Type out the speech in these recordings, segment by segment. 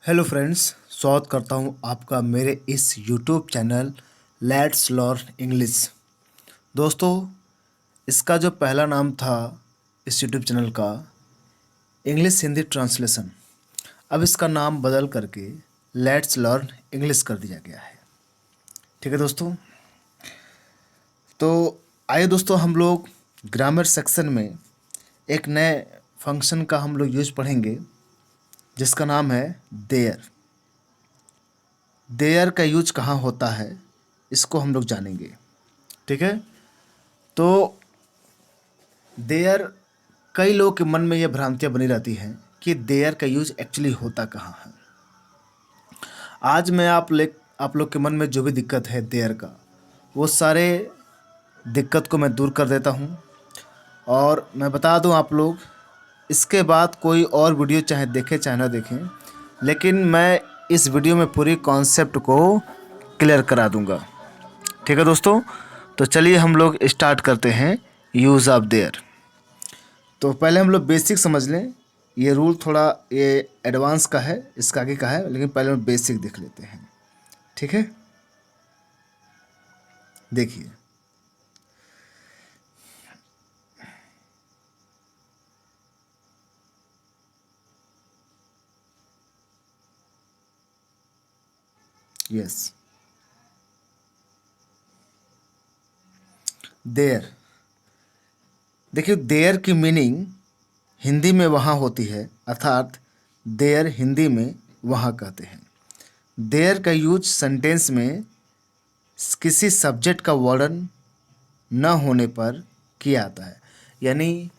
Hello friends, स्वागत करता हूं आपका मेरे इस YouTube channel let's learn English. दोस्तों, इसका जो पहला नाम था इस यूट्यूब चैनल का इंग्लिश हिंदी ट्रांसलेशन, अब इसका नाम बदल करके लेट्स लर्न इंग्लिश कर दिया गया है। ठीक है दोस्तों, तो आइए दोस्तों हम लोग ग्रामर सेक्शन में एक नए फंक्शन का हम लोग यूज पढ़ेंगे जिसका नाम है देयर। देयर का यूज कहाँ होता है इसको हम लोग जानेंगे। ठीक है, तो देयर, कई लोगों के मन में यह भ्रांतियाँ बनी रहती हैं कि देयर का यूज एक्चुअली होता कहाँ है। आज मैं आप लोग के मन में जो भी दिक्कत है देयर का, वो सारे दिक्कत को मैं दूर कर देता हूँ। और मैं बता दूँ आप लोग, इसके बाद कोई और वीडियो चाहे देखें चाहे ना देखें, लेकिन मैं इस वीडियो में पूरी कॉन्सेप्ट को क्लियर करा दूंगा। ठीक है दोस्तों, तो चलिए हम लोग स्टार्ट करते हैं यूज़ ऑफ देयर। तो पहले हम लोग बेसिक समझ लें। ये रूल थोड़ा ये एडवांस का है, इसका आगे का है, लेकिन पहले हम बेसिक देख लेते हैं। ठीक है, देखिए यस, देयर। देखिए, देयर की मीनिंग हिंदी में वहाँ होती है, अर्थात देयर हिंदी में वहाँ कहते हैं। देयर का यूज सेंटेंस में किसी सब्जेक्ट का वर्णन न होने पर किया जाता है। यानी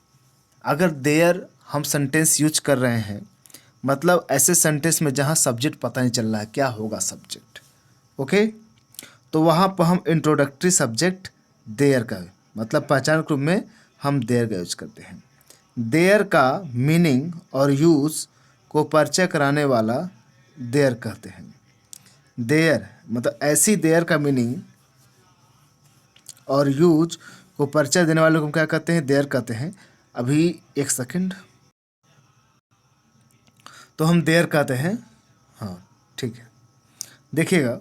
अगर देयर हम सेंटेंस यूज कर रहे हैं, मतलब ऐसे सेंटेंस में जहाँ सब्जेक्ट पता नहीं चल रहा है क्या होगा सब्जेक्ट, ओके, तो वहाँ पर हम इंट्रोडक्टरी सब्जेक्ट देयर का, मतलब पहचान के रूप में हम देयर का यूज करते हैं। देयर का मीनिंग और यूज को परिचय कराने वाला देयर कहते हैं। देयर मतलब ऐसी देयर का मीनिंग और यूज को परिचय देने वाले को हम क्या कहते हैं? देयर कहते हैं। अभी एक सेकंड, तो हम देयर कहते हैं। हाँ ठीक है, देखिएगा,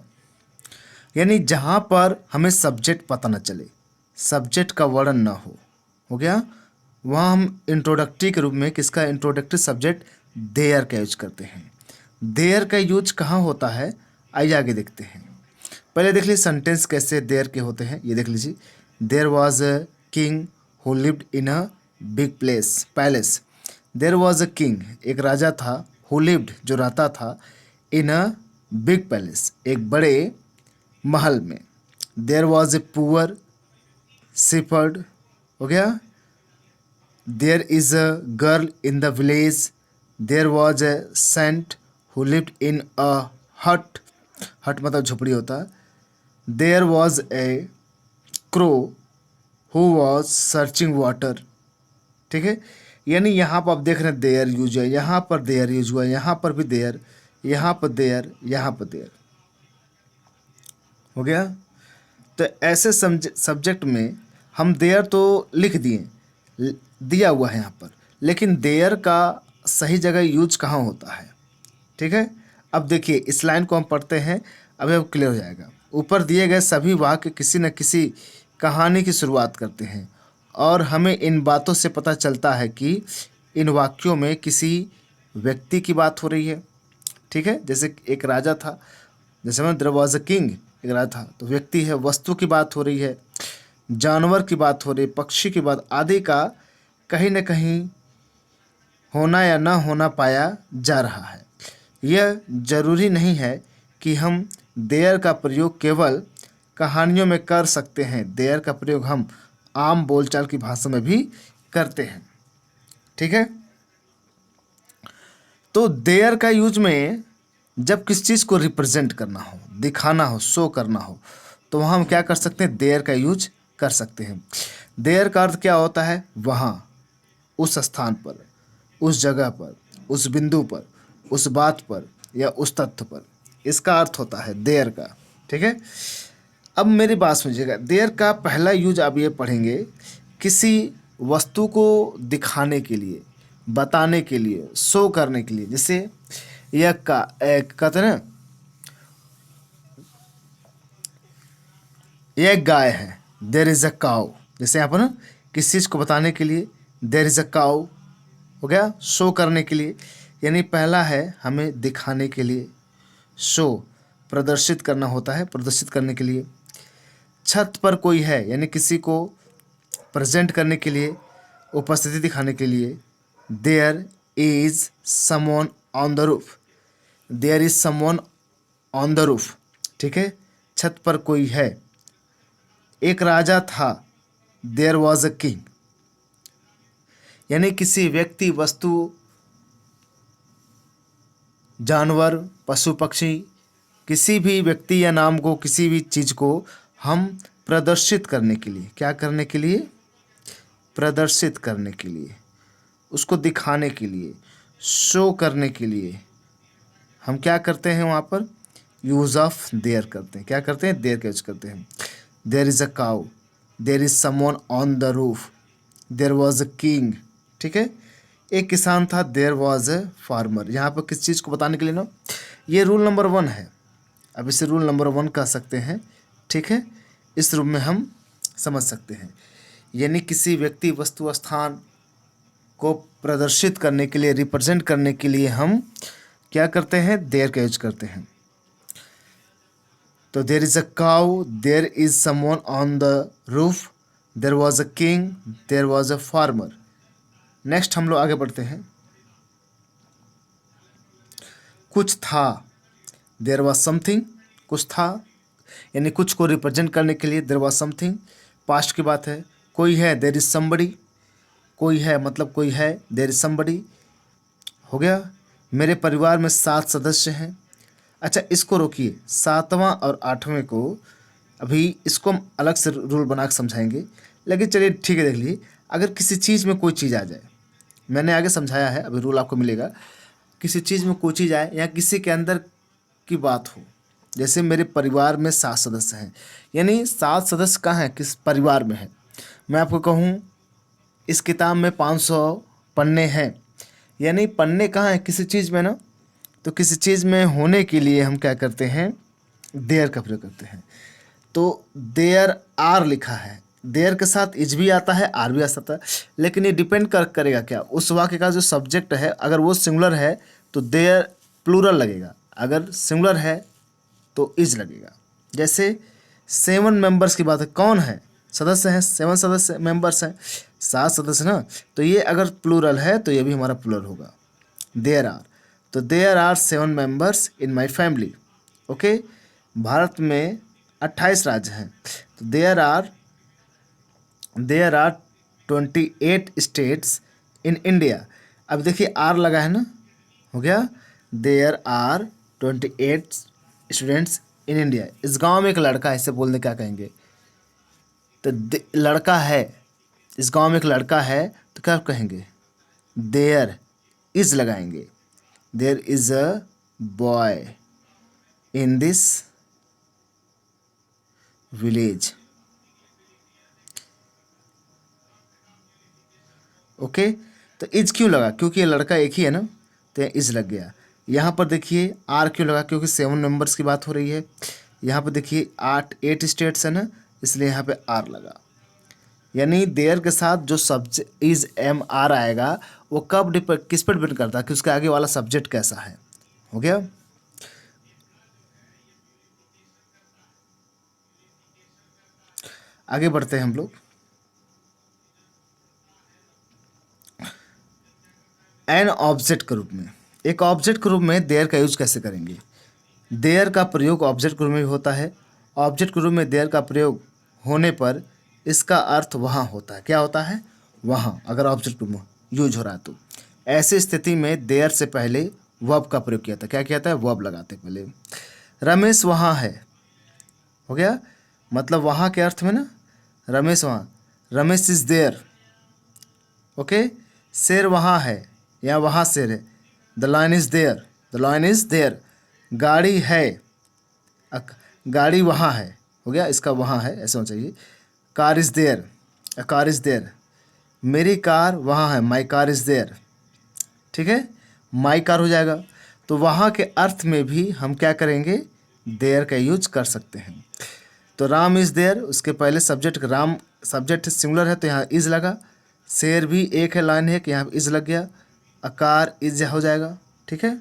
यानी जहाँ पर हमें सब्जेक्ट पता न चले, सब्जेक्ट का वर्णन ना हो गया, वहाँ हम इंट्रोडक्टरी के रूप में किसका इंट्रोडक्टरी सब्जेक्ट देयर का यूज करते हैं। देयर का यूज कहाँ होता है, आइए आगे देखते हैं। पहले देख लीजिए सेंटेंस कैसे देयर के होते हैं, ये देख लीजिए। There was a king who lived in a big palace. There was a king, एक राजा था, हु लिव्ड जो रहता था, इन अ बिग पैलेस एक बड़े महल में। There was a poor shepherd, हो गया। There is a girl in the village. There was a saint who lived in a hut, hut मतलब झोपड़ी होता है। There was a crow who was searching water. ठीक है, यानी यहाँ पर आप देख रहे हैं देयर यूज है, यहाँ पर देयर यूज हुआ है, यहाँ पर भी देयर, यहाँ पर देयर, यहाँ पर देयर, हो गया। तो ऐसे सब्जेक्ट में हम देयर तो लिख दिया हुआ है यहाँ पर, लेकिन देयर का सही जगह यूज कहाँ होता है। ठीक है, अब देखिए इस लाइन को हम पढ़ते हैं, अभी अब क्लियर हो जाएगा। ऊपर दिए गए सभी वाक्य किसी न किसी कहानी की शुरुआत करते हैं और हमें इन बातों से पता चलता है कि इन वाक्यों में किसी व्यक्ति की बात हो रही है। ठीक है, जैसे एक राजा था, जैसे मैं देयर वॉज अ किंग, एक राजा था, तो व्यक्ति है, वस्तु की बात हो रही है, जानवर की बात हो रही है, पक्षी की बात आदि का कहीं न कहीं होना या ना होना पाया जा रहा है। यह जरूरी नहीं है कि हम देयर का प्रयोग केवल कहानियों में कर सकते हैं, देयर का प्रयोग हम आम बोलचाल की भाषा में भी करते हैं। ठीक है, तो देयर का यूज में जब किसी चीज़ को रिप्रेजेंट करना हो, दिखाना हो, शो करना हो, तो वहाँ हम क्या कर सकते हैं? देयर का यूज कर सकते हैं। देयर का अर्थ क्या होता है? वहाँ, उस स्थान पर, उस जगह पर, उस बिंदु पर, उस बात पर या उस तथ्य पर, इसका अर्थ होता है देयर का। ठीक है, अब मेरी बात सुनिएगा। देयर का पहला यूज आप ये पढ़ेंगे किसी वस्तु को दिखाने के लिए, बताने के लिए, शो करने के लिए। जैसे यह कहते हैं ना, यह एक गाय है, देर इज अ काउ। जैसे यहाँ पर ना किस चीज़ को बताने के लिए देर इज अ काउ हो गया, शो करने के लिए, यानी पहला है हमें दिखाने के लिए, शो प्रदर्शित करना होता है, प्रदर्शित करने के लिए। छत पर कोई है, यानी किसी को प्रेजेंट करने के लिए, उपस्थिति दिखाने के लिए। There is someone on the roof, there is someone on the roof, ठीक है, छत पर कोई है। एक राजा था, देयर वॉज अ किंग, यानी किसी व्यक्ति, वस्तु, जानवर, पशु पक्षी, किसी भी व्यक्ति या नाम को, किसी भी चीज़ को हम प्रदर्शित करने के लिए, क्या करने के लिए, प्रदर्शित करने के लिए, उसको दिखाने के लिए, शो करने के लिए हम क्या करते हैं, वहाँ पर यूज़ ऑफ देयर करते हैं। क्या करते हैं, देयर का यूज करते हैं। There is a cow, there is someone on the roof, there was a king, ठीक है। एक किसान था, देयर वॉज अ फार्मर। यहाँ पर किस चीज़ को बताने के लिए ना, ये रूल नंबर 1 है, अब इसे रूल नंबर 1 कह सकते हैं, ठीक है। इस रूप में हम समझ सकते हैं, यानी किसी व्यक्ति, वस्तु, स्थान को प्रदर्शित करने के लिए, रिप्रेजेंट करने के लिए हम क्या करते हैं, देयर का यूज करते हैं। तो there is a cow, there is someone on the roof, there was a king, there was a farmer. Next हम लोग आगे बढ़ते हैं। कुछ था, देयर वॉज समथिंग, कुछ था, यानी कुछ को रिप्रेजेंट करने के लिए देयर वॉज समथिंग, पास्ट की बात है। कोई है, देयर इज समबडी, कोई है मतलब कोई है, देयर इज समबडी, हो गया। मेरे परिवार में 7 सदस्य हैं। अच्छा, इसको रोकिए, 7वां और 8वें को अभी इसको हम अलग से रूल बना के समझाएंगे, लेकिन चलिए ठीक है, देख लीजिए। अगर किसी चीज़ में कोई चीज़ आ जाए, मैंने आगे समझाया है, अभी रूल आपको मिलेगा। किसी चीज़ में कोई चीज़ आए या किसी के अंदर की बात हो, जैसे मेरे परिवार में 7 सदस्य हैं, यानी 7 सदस्य कहाँ हैं, किस परिवार में है। मैं आपको कहूँ इस किताब में 500 पन्ने हैं, यानी पन्ने कहाँ हैं, किसी चीज़ में ना, तो किसी चीज़ में होने के लिए हम क्या करते हैं, देयर का प्रयोग करते हैं। तो देयर आर लिखा है, देयर के साथ इज भी आता है, आर भी आ सकता है, लेकिन ये डिपेंड करेगा क्या, उस वाक्य का जो सब्जेक्ट है, अगर वो सिंगुलर है तो देयर प्लूरल लगेगा, अगर सिंगुलर है तो इज लगेगा। जैसे 7 मेंबर्स की बात है, कौन है, सदस्य हैं, 7 सदस्य मेंबर्स हैं, 7 सदस्य ना, तो ये अगर प्लूरल है तो ये भी हमारा प्लूरल होगा, देयर आर। तो there are 7 members in my family, okay. भारत में 28 राज्य हैं, तो there are 28 states in India. अब देखिए आर लगा है ना, हो गया, there are 28 students in India. इस गांव में एक लड़का है, इसे बोलने क्या कहेंगे, तो लड़का है, इस गांव में एक लड़का है, तो क्या कहेंगे, देयर इज लगाएंगे, there is a boy in this village, okay. तो इज क्यों लगा, क्योंकि ये लड़का एक ही है ना, तो इज लग गया। यहाँ पर देखिए आर क्यों लगा, क्योंकि 7 नंबर्स की बात हो रही है। यहाँ पर देखिए 8 स्टेट्स है ना, इसलिए यहाँ पे आर लगा। यानी देयर के साथ जो सब्जेक्ट इज एम आर आएगा, वो कब किस पर डिपेंड करता है कि उसके आगे वाला सब्जेक्ट कैसा है, हो गया। आगे बढ़ते हैं हम लोग। एन ऑब्जेक्ट के रूप में, एक ऑब्जेक्ट के रूप में देयर का यूज कैसे करेंगे। देयर का प्रयोग ऑब्जेक्ट के रूप में भी होता है। ऑब्जेक्ट के रूप में देयर का प्रयोग होने पर इसका अर्थ वहाँ होता है, क्या होता है, वहाँ, अगर ऑब्जेक्ट में यूज हो रहा है तो। ऐसी स्थिति में देयर से पहले वर्ब का प्रयोग किया था, क्या किया था, वर्ब लगाते पहले। रमेश वहाँ है, हो गया, मतलब वहाँ के अर्थ में ना, रमेश वहाँ, रमेश इज देयर, ओके। शेर वहाँ है, या वहाँ शेर है, the line is there, the line is there. गाड़ी है, गाड़ी वहाँ है, हो गया, इसका वहाँ है ऐसा होना चाहिए। Car is there, a car is there. मेरी कार वहाँ है, माई कार इज़ देयर, ठीक है, माई कार हो जाएगा। तो वहाँ के अर्थ में भी हम क्या करेंगे, देयर का यूज कर सकते हैं। तो राम इज़ देयर, उसके पहले सब्जेक्ट राम, सब्जेक्ट सिंगुलर है तो यहाँ इज़ लगा। शेर भी एक है, लाइन है कि यहाँ इज़ लग गया, आकार इज हो जाएगा। ठीक है,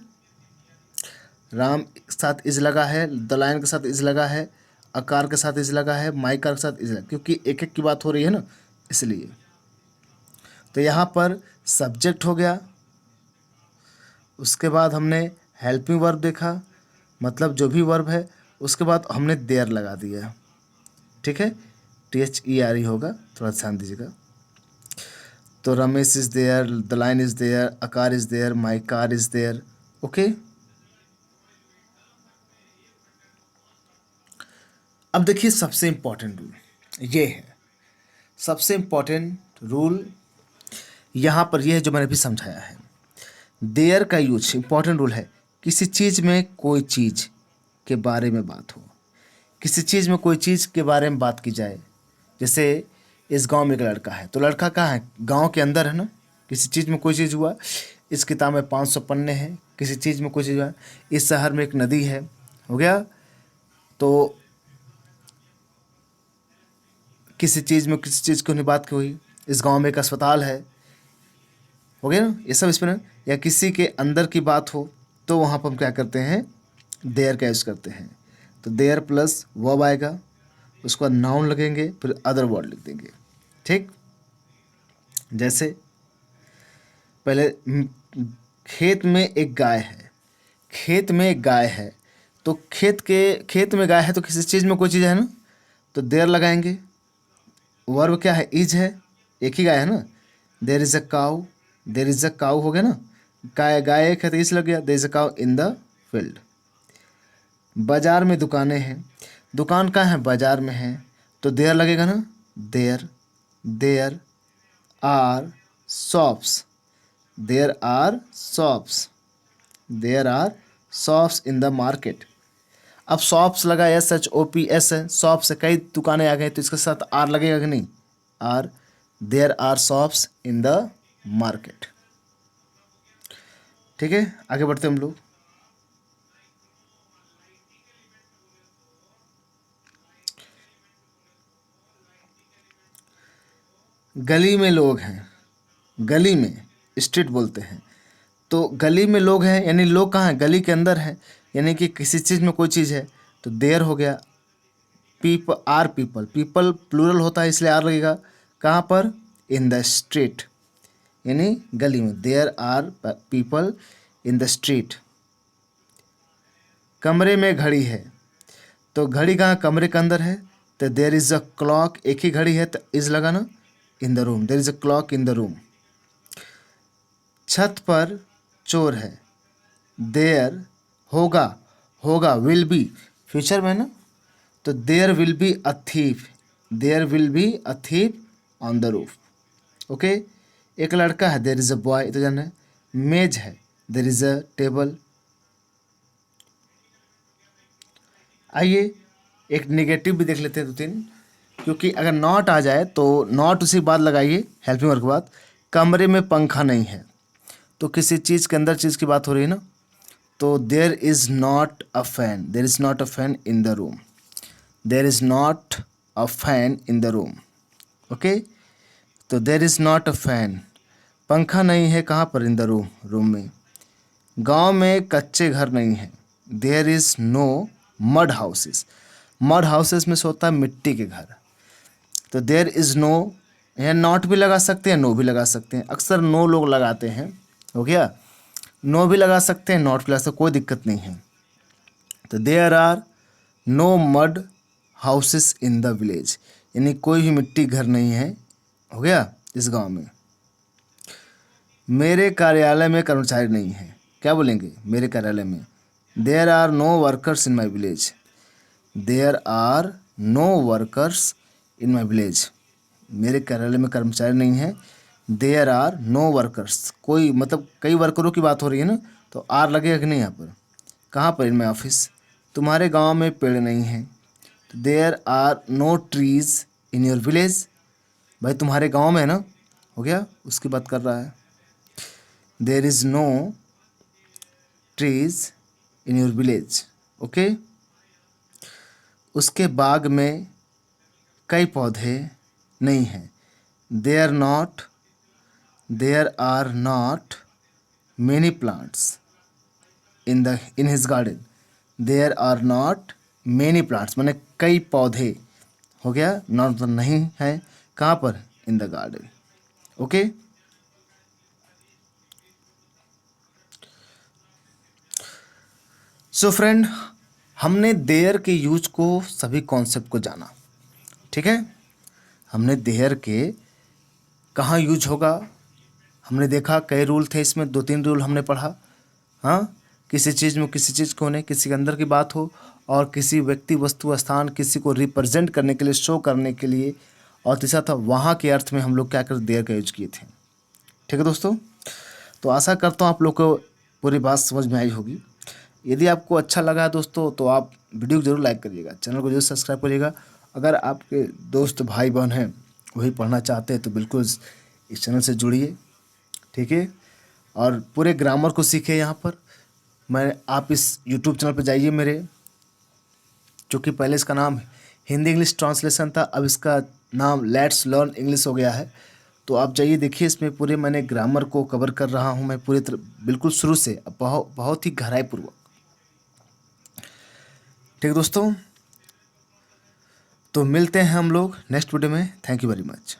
राम के साथ इज लगा है, द लाइन के साथ इज लगा है, आकार के साथ इज लगा है, माई कार के साथ इज लगा, क्योंकि एक एक की बात हो रही है ना, इसलिए। तो यहाँ पर सब्जेक्ट हो गया। उसके बाद हमने हेल्पिंग वर्ब देखा, मतलब जो भी वर्ब है, उसके बाद हमने देयर लगा दिया। ठीक है, THERE होगा, थोड़ा ध्यान दीजिएगा। तो Ramesh is there, the line is there, Aakar is there, my car is there. Okay, अब देखिए सबसे इम्पॉर्टेंट रूल ये है। सबसे इम्पॉर्टेंट रूल यहाँ पर ये है जो मैंने भी समझाया है। देयर का यूज इम्पॉर्टेंट रूल है। किसी चीज़ में कोई चीज़ के बारे में बात हो, किसी चीज़ में कोई चीज़ के बारे में बात की जाए। जैसे इस गांव में एक लड़का है, तो लड़का कहाँ है, गांव के अंदर है ना। किसी चीज़ में कोई चीज़ हुआ, इस किताब में 500 पन्ने हैं, किसी चीज़ में कोई चीज़ हुआ, इस शहर में एक नदी है, हो गया। तो किसी चीज़ में किसी चीज़ को नहीं बात की हुई, इस गांव में एक अस्पताल है, हो गया ना, ये सब इसमें ना। या किसी के अंदर की बात हो तो वहाँ पर हम क्या करते हैं, देयर का यूज़ करते हैं। तो देयर प्लस वर्ब आएगा, उसके बाद नाउन लगेंगे, फिर अदर वर्ड लिख देंगे। ठीक, जैसे पहले खेत में एक गाय है, खेत में एक गाय है, तो खेत में गाय है तो किसी चीज़ में कोई चीज़ है ना, तो देयर लगाएंगे। वर्ब क्या है, इज है, एक ही गाय है ना। There is a cow, there is a cow हो गया ना, गाय गाय एक है तो इस लग गया, there is a cow in the field. बाजार में दुकानें हैं, दुकान कहाँ है, बाजार में है, तो देयर लगेगा ना। There, there are shops, there are shops, there are shops in the market. अब शॉप्स लगा, SHOPS है, शॉप्स है, कई दुकानें आ गई, तो इसके साथ आर लगेगा कि नहीं, are. There are shops in the market. ठीक है, आगे बढ़ते हम लोग। गली में लोग हैं, गली में, स्ट्रीट बोलते हैं, तो गली में लोग हैं, यानी लोग कहाँ हैं, गली के अंदर है, यानी कि किसी चीज़ में कोई चीज़ है, तो देयर हो गया। आर पीपल, पीपल प्लूरल होता है इसलिए आर लगेगा। कहाँ पर, इन द स्ट्रीट, यानी गली में, there are people in the street. कमरे में घड़ी है, तो घड़ी कहाँ, कमरे के अंदर है, तो देयर इज़ अ क्लॉक, एक ही घड़ी है तो इज लगाना, in the room, there is a clock in the room. छत पर चोर है, देयर होगा, होगा विल बी, फ्यूचर में ना, तो there will be a thief, there will be a thief on the roof. Okay, एक लड़का है, देयर इज़ अ बॉय, तो जाना है। मेज है, देयर इज़ अ टेबल। आइए एक निगेटिव भी देख लेते हैं दो तीन, क्योंकि अगर नॉट आ जाए तो नॉट उसी के बाद लगाइए, हेल्पिंग वर्ब के बाद। कमरे में पंखा नहीं है, तो किसी चीज़ के अंदर चीज़ की बात हो रही है ना, तो there is not a fan, there is not a fan in the room, there is not a fan in the room. Okay, तो there is not a fan, पंखा नहीं है कहाँ पर, इन द रूम, रूम में। गांव में कच्चे घर नहीं हैं, there is no mud houses, mud houses में से होता है मिट्टी के घर, तो देयर इज़ नो, यहाँ नॉट भी लगा सकते हैं, नो भी लगा सकते हैं, अक्सर नो लोग लगाते हैं, हो गया। नो भी लगा सकते हैं, नॉट भी लगा सकते हैं, कोई दिक्कत नहीं है। तो there are no mud houses in the village, यानी कोई भी मिट्टी घर नहीं है, हो गया, इस गांव में। मेरे कार्यालय में कर्मचारी नहीं है, क्या बोलेंगे, मेरे कार्यालय में। There are no workers in my village, there are no workers in my village, मेरे कार्यालय में कर्मचारी नहीं है। देयर आर नो वर्कर्स, कोई मतलब कई वर्करों की बात हो रही है ना, तो आर लगेगा कि नहीं यहाँ पर। कहाँ पर, इन माई ऑफिस। तुम्हारे गांव में पेड़ नहीं हैं, तो there are no trees in your village, भाई तुम्हारे गांव में है ना, हो गया, उसकी बात कर रहा है। There is no trees in your village. Okay, उसके बाग में कई पौधे नहीं हैं। There are not many plants in his garden. There are not many plants माने कई पौधे, हो गया, नॉट तो नहीं है, कहाँ पर, in the garden. Okay, so friend, हमने देयर के यूज को, सभी कॉन्सेप्ट को जाना। ठीक है, हमने देयर के कहाँ यूज होगा हमने देखा, कई रूल थे इसमें, 2-3 रूल हमने पढ़ा। हाँ, किसी चीज़ में किसी चीज़ को होने, किसी के अंदर की बात हो, और किसी व्यक्ति वस्तु स्थान किसी को रिप्रेजेंट करने के लिए, शो करने के लिए, और तीसरा था वहाँ के अर्थ में हम लोग क्या कर देयर का यूज किए थे। ठीक है दोस्तों, तो आशा करता हूँ आप लोग को पूरी बात समझ में आई होगी। यदि आपको अच्छा लगा दोस्तों तो आप वीडियो को जरूर लाइक करिएगा, चैनल को जरूर सब्सक्राइब करिएगा। अगर आपके दोस्त भाई बहन हैं वही पढ़ना चाहते हैं तो बिल्कुल इस चैनल से जुड़िए। ठीक है, और पूरे ग्रामर को सीखे यहाँ पर। आप इस यूट्यूब चैनल पर जाइए मेरे, जो कि पहले इसका नाम हिंदी इंग्लिश ट्रांसलेशन था, अब इसका नाम लेट्स लर्न इंग्लिश हो गया है। तो आप जाइए देखिए, इसमें पूरे मैंने ग्रामर को कवर कर रहा हूँ मैं पूरी तरह, बिल्कुल शुरू से, बहुत ही गहराई पूर्वक। ठीक है दोस्तों, तो मिलते हैं हम लोग नेक्स्ट वीडियो में। Thank you very much.